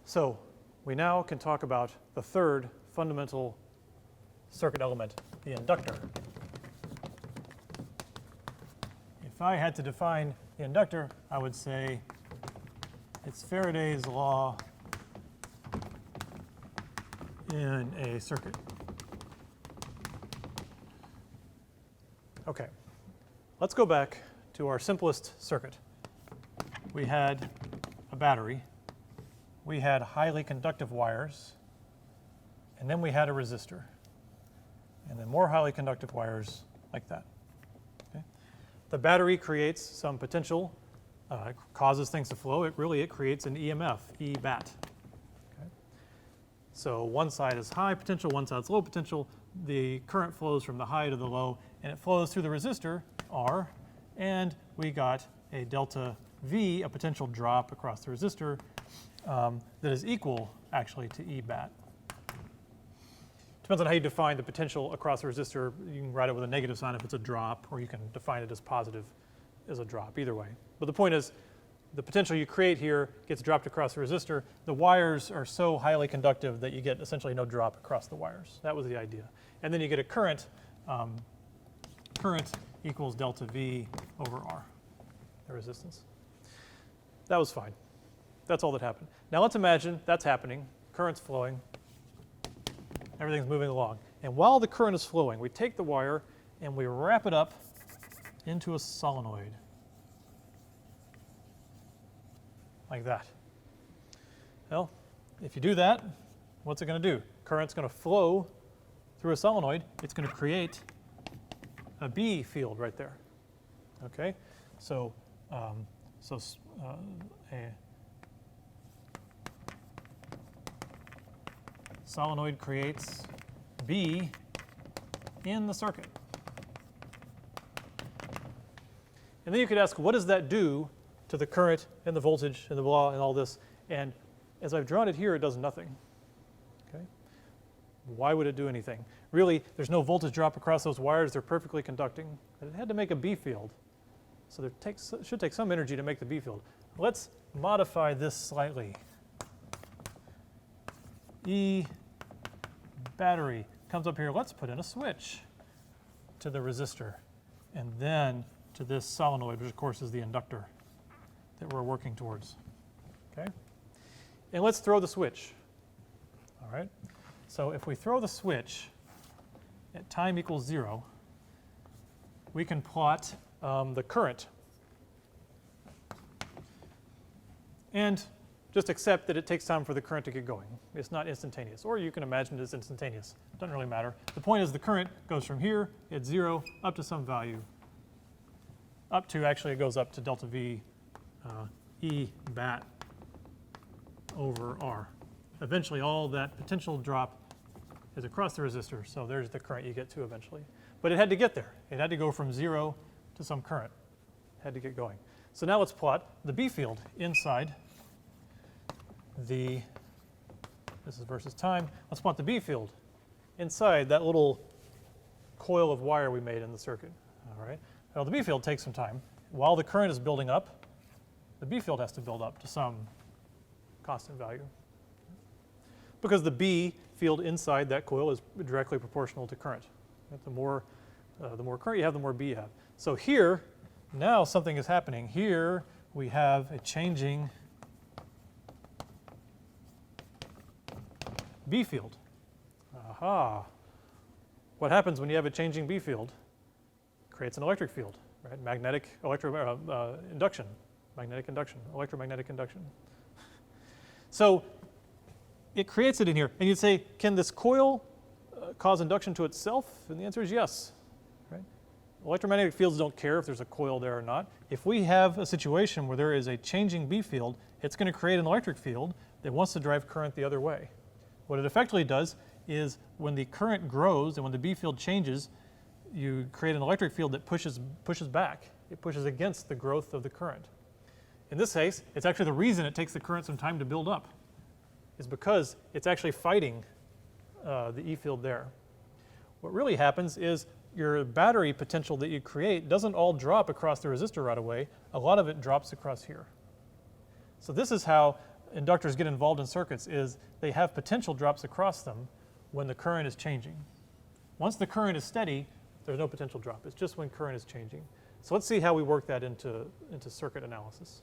So we now can talk about the third fundamental circuit element, the inductor. If I had to define the inductor, I would say it's Faraday's law in a circuit. Okay, let's go back to our simplest circuit. We had a battery, we had highly conductive wires, and then we had a resistor, and then more highly conductive wires like that. Okay? The battery creates some potential, causes things to flow. It creates an EMF, E bat. Okay? So one side is high potential, one side is low potential. The current flows from the high to the low, and it flows through the resistor, R, and we got a delta V, a potential drop across the resistor that is equal, actually, to E bat. Depends on how you define the potential across the resistor. You can write it with a negative sign if it's a drop, or you can define it as positive as a drop, either way. But the point is, the potential you create here gets dropped across the resistor. The wires are so highly conductive that you get essentially no drop across the wires. That was the idea. And then you get a current. Current equals delta V over R, the resistance. That was fine. That's all that happened. Now let's imagine that's happening. Current's flowing. Everything's moving along. And while the current is flowing, we take the wire and we wrap it up into a solenoid. Like that. Well, if you do that, what's it going to do? Current's going to flow through a solenoid. It's going to create a B field right there. Okay? So, a solenoid creates B in the circuit. And then you could ask, what does that do to the current and the voltage and the blah and all this? And as I've drawn it here, it does nothing. Okay? Why would it do anything? Really, there's no voltage drop across those wires. They're perfectly conducting. But it had to make a B field. So it should take some energy to make the B field. Let's modify this slightly. E battery comes up here. Let's put in a switch to the resistor, and then to this solenoid, which of course is the inductor that we're working towards. Okay? And let's throw the switch. All right? So if we throw the switch at time equals 0, we can plot the current. And just accept that it takes time for the current to get going. It's not instantaneous. Or you can imagine it as instantaneous. It doesn't really matter. The point is the current goes from here at 0 up to some value. Up to, actually, it goes up to delta V E bat over R. Eventually, all that potential drop is across the resistor. So there's the current you get to eventually. But it had to get there. It had to go from 0 to some current. It had to get going. So now let's plot the B field inside this is versus time. Let's plot the B field inside that little coil of wire we made in the circuit. All right. Well, the B field takes some time. While the current is building up, the B field has to build up to some constant value. Because the B field inside that coil is directly proportional to current. The more current you have, the more B you have. So here, now something is happening. Here we have a changing B field. Aha. What happens when you have a changing B field? It creates an electric field, right? Magnetic induction, magnetic induction, electromagnetic induction. So it creates it in here. And you'd say, can this coil cause induction to itself? And the answer is yes. Right? Electromagnetic fields don't care if there's a coil there or not. If we have a situation where there is a changing B field, it's going to create an electric field that wants to drive current the other way. What it effectively does is when the current grows and when the B field changes, you create an electric field that pushes back. It pushes against the growth of the current. In this case, it's actually the reason it takes the current some time to build up, is because it's actually fighting the E field there. What really happens is your battery potential that you create doesn't all drop across the resistor right away. A lot of it drops across here. So this is how inductors get involved in circuits is they have potential drops across them when the current is changing. Once the current is steady, there's no potential drop. It's just when current is changing. So let's see how we work that into circuit analysis.